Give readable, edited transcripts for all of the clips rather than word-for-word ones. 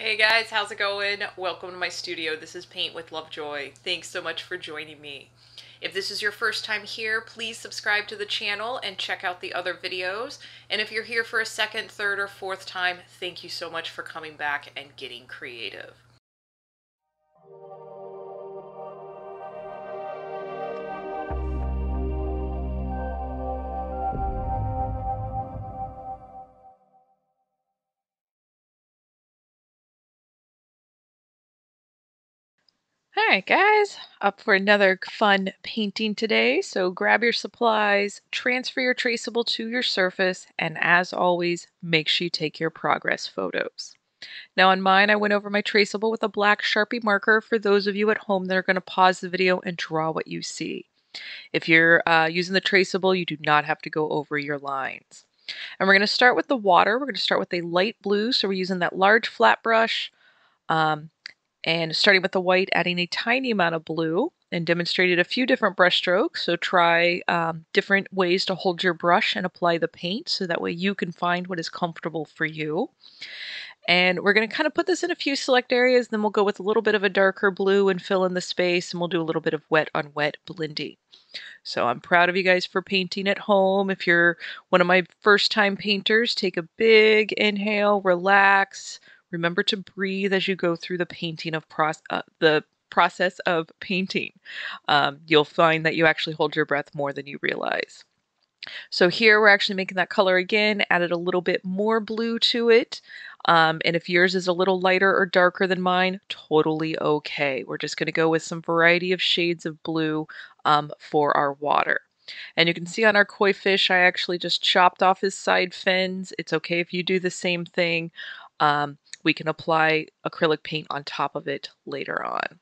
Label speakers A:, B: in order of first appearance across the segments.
A: Hey guys, how's it going? Welcome to my studio. This is Paint with Lovejoy. Thanks so much for joining me. If this is your first time here, please subscribe to the channel and check out the other videos. And if you're here for a second, third, or fourth time, thank you so much for coming back and getting creative. Alright guys, up for another fun painting today. So grab your supplies, transfer your traceable to your surface, and as always, make sure you take your progress photos. Now on mine, I went over my traceable with a black Sharpie marker for those of you at home that are going to pause the video and draw what you see. If you're using the traceable, you do not have to go over your lines. And we're going to start with the water. We're going to start with a light blue, so we're using that large flat brush. And starting with the white, adding a tiny amount of blue, and demonstrated a few different brush strokes. So try different ways to hold your brush and apply the paint so that way you can find what is comfortable for you. And we're going to kind of put this in a few select areas, then we'll go with a little bit of a darker blue and fill in the space, and we'll do a little bit of wet on wet blending. So I'm proud of you guys for painting at home. If you're one of my first time painters, take a big inhale, relax. Remember to breathe as you go through the painting of the process of painting. You'll find that you actually hold your breath more than you realize. So here we're actually making that color again, added a little bit more blue to it. And if yours is a little lighter or darker than mine, totally okay. We're just going to go with some variety of shades of blue for our water. And you can see on our koi fish, I actually just chopped off his side fins. It's okay if you do the same thing. We can apply acrylic paint on top of it later on.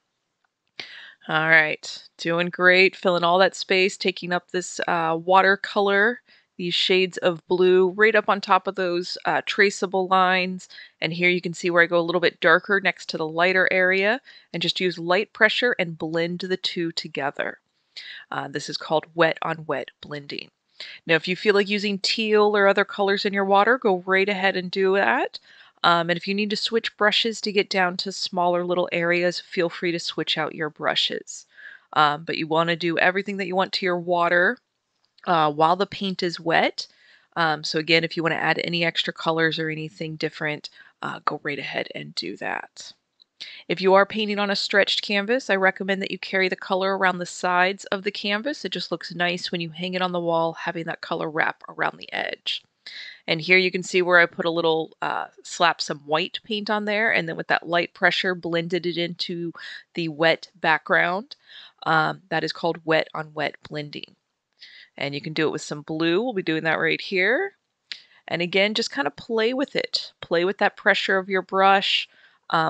A: All right, doing great, filling all that space, taking up this watercolor, these shades of blue right up on top of those traceable lines. And here you can see where I go a little bit darker next to the lighter area and just use light pressure and blend the two together. This is called wet on wet blending. Now, if you feel like using teal or other colors in your water, go right ahead and do that. And if you need to switch brushes to get down to smaller little areas, feel free to switch out your brushes. But you want to do everything that you want to your water while the paint is wet. So again, if you want to add any extra colors or anything different, go right ahead and do that. If you are painting on a stretched canvas, I recommend that you carry the color around the sides of the canvas. It just looks nice when you hang it on the wall, having that color wrap around the edge. And here you can see where I put a little, slap some white paint on there, and then with that light pressure blended it into the wet background. That is called wet on wet blending. And you can do it with some blue. We'll be doing that right here. And again, just kind of play with it. Play with that pressure of your brush.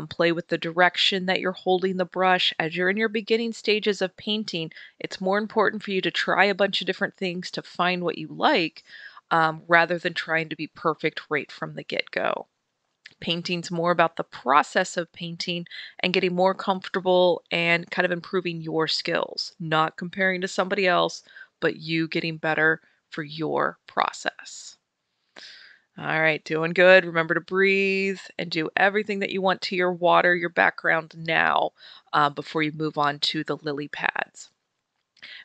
A: Play with the direction that you're holding the brush. As you're in your beginning stages of painting, it's more important for you to try a bunch of different things to find what you like, rather than trying to be perfect right from the get-go. Painting's more about the process of painting and getting more comfortable and kind of improving your skills, not comparing to somebody else, but you getting better for your process. All right, doing good. Remember to breathe and do everything that you want to your water, your background now, before you move on to the lily pads.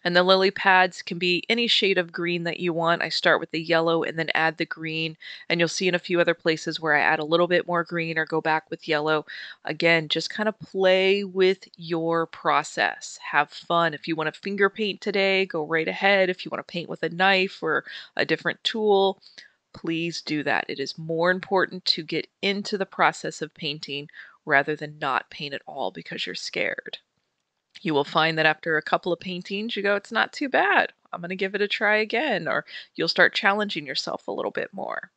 A: And the lily pads can be any shade of green that you want. I start with the yellow and then add the green. And you'll see in a few other places where I add a little bit more green or go back with yellow. Again, just kind of play with your process. Have fun. If you want to finger paint today, go right ahead. If you want to paint with a knife or a different tool, please do that. It is more important to get into the process of painting rather than not paint at all because you're scared. You will find that after a couple of paintings, you go, it's not too bad. I'm going to give it a try again, or you'll start challenging yourself a little bit more.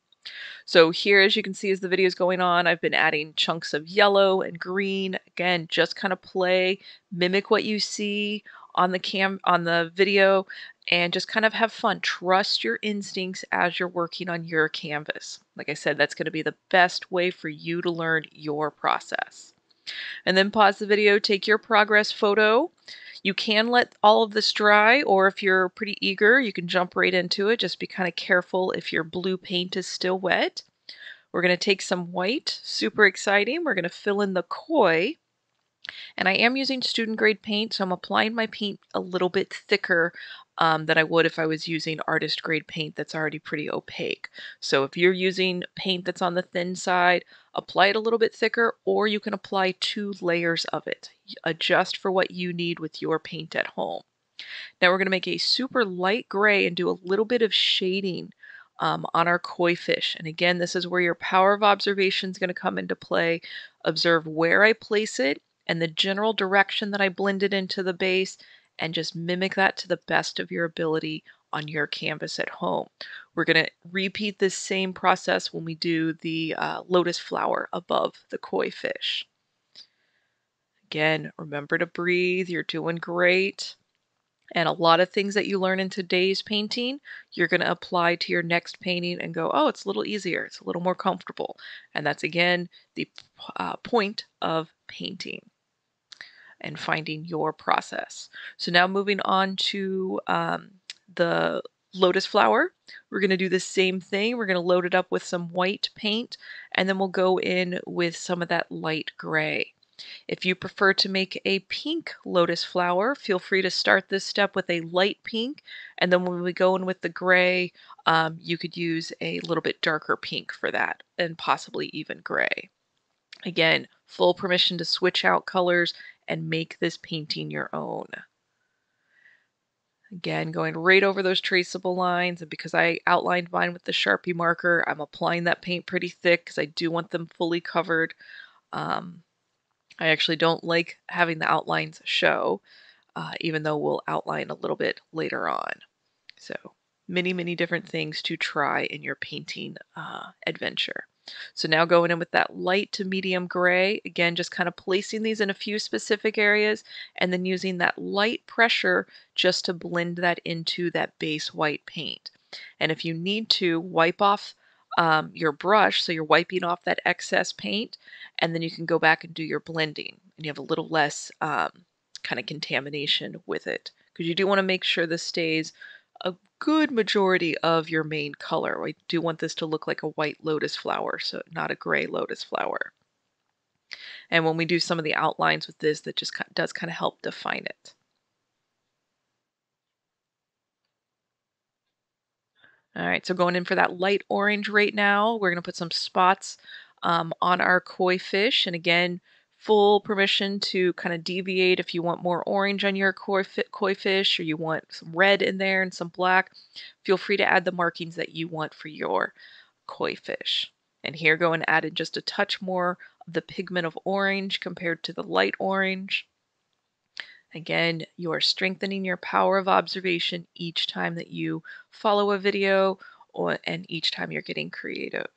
A: So here, as you can see, as the video is going on, I've been adding chunks of yellow and green. Again, just kind of play, mimic what you see on the video, and just kind of have fun. Trust your instincts as you're working on your canvas. Like I said, that's going to be the best way for you to learn your process. And then pause the video, take your progress photo. You can let all of this dry, or if you're pretty eager, you can jump right into it. Just be kind of careful if your blue paint is still wet. We're going to take some white, super exciting. We're going to fill in the koi. And I am using student grade paint, so I'm applying my paint a little bit thicker than I would if I was using artist grade paint that's already pretty opaque. So if you're using paint that's on the thin side, apply it a little bit thicker, or you can apply 2 layers of it. Adjust for what you need with your paint at home. Now we're going to make a super light gray and do a little bit of shading on our koi fish. And again, this is where your power of observation is going to come into play. Observe where I place it and the general direction that I blend it into the base, and just mimic that to the best of your ability on your canvas at home. We're going to repeat this same process when we do the lotus flower above the koi fish. Again, remember to breathe. You're doing great. And a lot of things that you learn in today's painting, you're going to apply to your next painting and go, oh, it's a little easier. It's a little more comfortable. And that's, again, the point of painting and finding your process. So now moving on to the lotus flower, we're going to do the same thing. We're going to load it up with some white paint, and then we'll go in with some of that light gray. If you prefer to make a pink lotus flower, feel free to start this step with a light pink, and then when we go in with the gray, you could use a little bit darker pink for that, and possibly even gray. Again, full permission to switch out colors and make this painting your own. Again, going right over those traceable lines, and because I outlined mine with the Sharpie marker, I'm applying that paint pretty thick because I do want them fully covered. I actually don't like having the outlines show, even though we'll outline a little bit later on. So many, many different things to try in your painting adventure. So now going in with that light to medium gray, again, just kind of placing these in a few specific areas and then using that light pressure just to blend that into that base white paint. And if you need to, wipe off your brush, so you're wiping off that excess paint, and then you can go back and do your blending, and you have a little less kind of contamination with it, because you do want to make sure this stays a good majority of your main color. We do want this to look like a white lotus flower, so not a gray lotus flower. And when we do some of the outlines with this, that just does kind of help define it. All right, so going in for that light orange right now, we're going to put some spots on our koi fish. And again, full permission to kind of deviate if you want more orange on your koi fish, or you want some red in there and some black. Feel free to add the markings that you want for your koi fish. And here, go and add in just a touch more of the pigment of orange compared to the light orange. Again, you are strengthening your power of observation each time that you follow a video, and each time you're getting creative.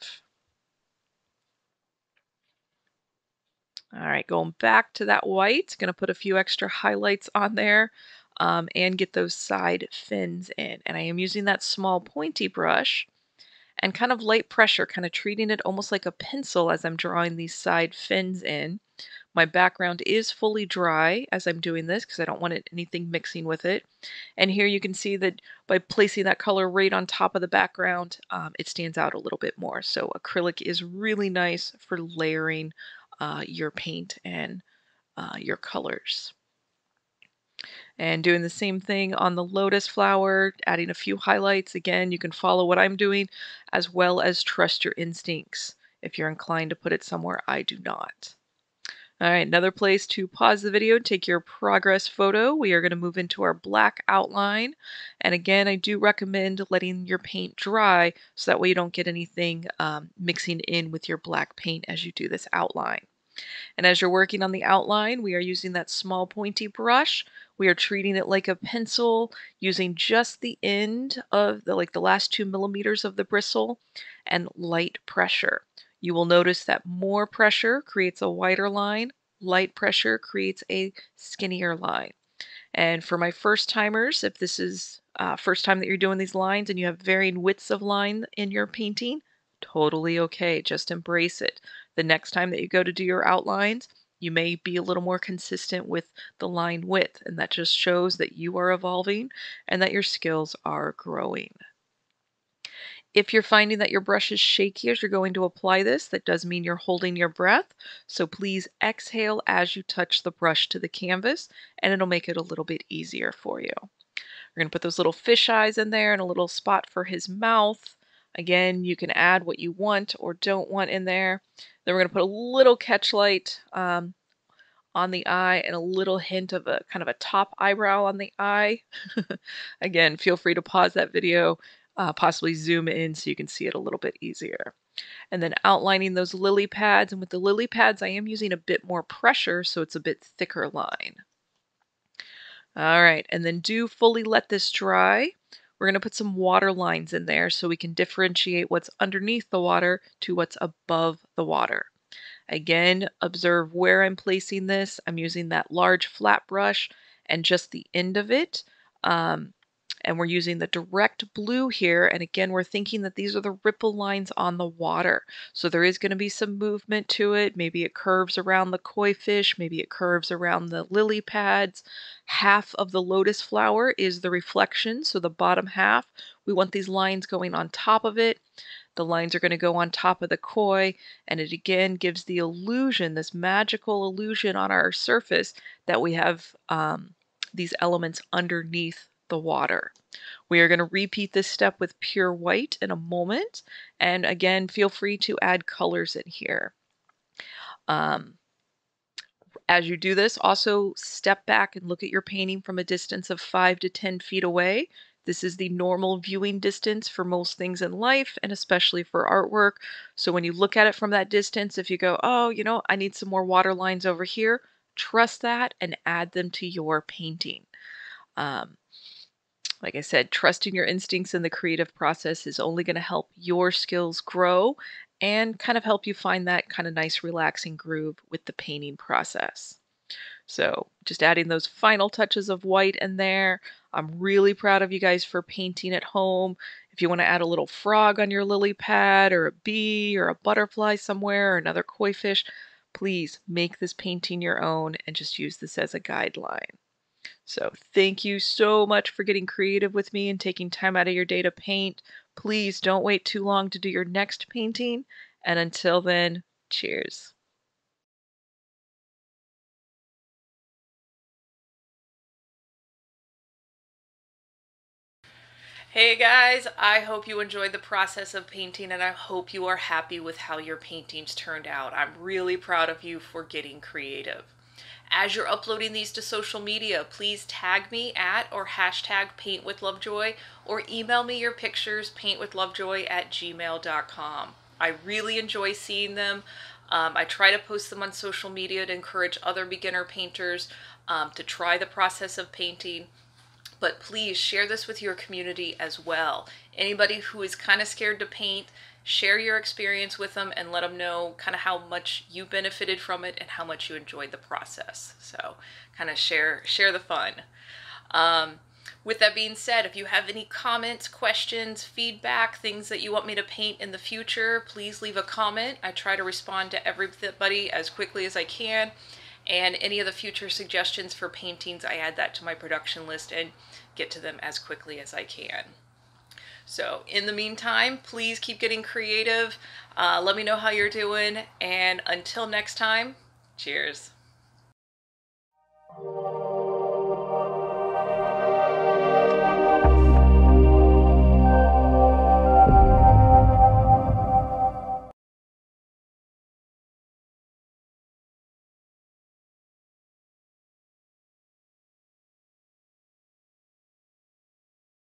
A: All right, going back to that white, going to put a few extra highlights on there and get those side fins in. And I am using that small pointy brush and kind of light pressure, kind of treating it almost like a pencil as I'm drawing these side fins in. My background is fully dry as I'm doing this because I don't want anything mixing with it. And here you can see that by placing that color right on top of the background, it stands out a little bit more. So acrylic is really nice for layering your paint and your colors. And doing the same thing on the lotus flower, adding a few highlights. Again, you can follow what I'm doing as well as trust your instincts. If you're inclined to put it somewhere, I do not. All right, another place to pause the video, take your progress photo. We are going to move into our black outline. And again, I do recommend letting your paint dry so that way you don't get anything mixing in with your black paint as you do this outline. And as you're working on the outline, we are using that small pointy brush. We are treating it like a pencil, using just the end of the last 2 millimeters of the bristle and light pressure. You will notice that more pressure creates a wider line, light pressure creates a skinnier line. And for my first timers, if this is first time that you're doing these lines and you have varying widths of line in your painting, totally okay. Just embrace it. The next time that you go to do your outlines, you may be a little more consistent with the line width, and that just shows that you are evolving and that your skills are growing. If you're finding that your brush is shaky as you're going to apply this, that does mean you're holding your breath. So please exhale as you touch the brush to the canvas, and it'll make it a little bit easier for you. We're going to put those little fish eyes in there and a little spot for his mouth. Again, you can add what you want or don't want in there. Then we're going to put a little catch light on the eye and a little hint of a kind of a top eyebrow on the eye. Again, feel free to pause that video, possibly zoom in so you can see it a little bit easier. And then outlining those lily pads. And with the lily pads, I am using a bit more pressure, so it's a bit thicker line. All right, and then do fully let this dry. We're going to put some water lines in there so we can differentiate what's underneath the water to what's above the water. Again, observe where I'm placing this. I'm using that large flat brush and just the end of it. And we're using the direct blue here. And again, we're thinking that these are the ripple lines on the water. So there is going to be some movement to it. Maybe it curves around the koi fish. Maybe it curves around the lily pads. Half of the lotus flower is the reflection. So the bottom half, we want these lines going on top of it. The lines are going to go on top of the koi, and it again gives the illusion, this magical illusion on our surface that we have these elements underneath the water. We are going to repeat this step with pure white in a moment, and again, feel free to add colors in here. As you do this, also step back and look at your painting from a distance of 5 to 10 feet away. This is the normal viewing distance for most things in life, and especially for artwork. So when you look at it from that distance, if you go, oh, you know, I need some more water lines over here, trust that and add them to your painting. Like I said, trusting your instincts in the creative process is only going to help your skills grow and kind of help you find that kind of nice relaxing groove with the painting process. So just adding those final touches of white in there. I'm really proud of you guys for painting at home. If you want to add a little frog on your lily pad or a bee or a butterfly somewhere or another koi fish, please make this painting your own and just use this as a guideline. So thank you so much for getting creative with me and taking time out of your day to paint. Please don't wait too long to do your next painting. And until then, cheers. Hey guys, I hope you enjoyed the process of painting and I hope you are happy with how your paintings turned out. I'm really proud of you for getting creative. As you're uploading these to social media, please tag me at or hashtag paintwithlovejoy or email me your pictures paintwithlovejoy@gmail.com. I really enjoy seeing them. I try to post them on social media to encourage other beginner painters to try the process of painting. But please share this with your community as well. Anybody who is kind of scared to paint, share your experience with them and let them know kind of how much you benefited from it and how much you enjoyed the process. So kind of share the fun. With that being said, if you have any comments, questions, feedback, things that you want me to paint in the future, please leave a comment. I try to respond to everybody as quickly as I can. And any of the future suggestions for paintings, I add that to my production list and get to them as quickly as I can. So in the meantime, please keep getting creative. Let me know how you're doing. And until next time, cheers.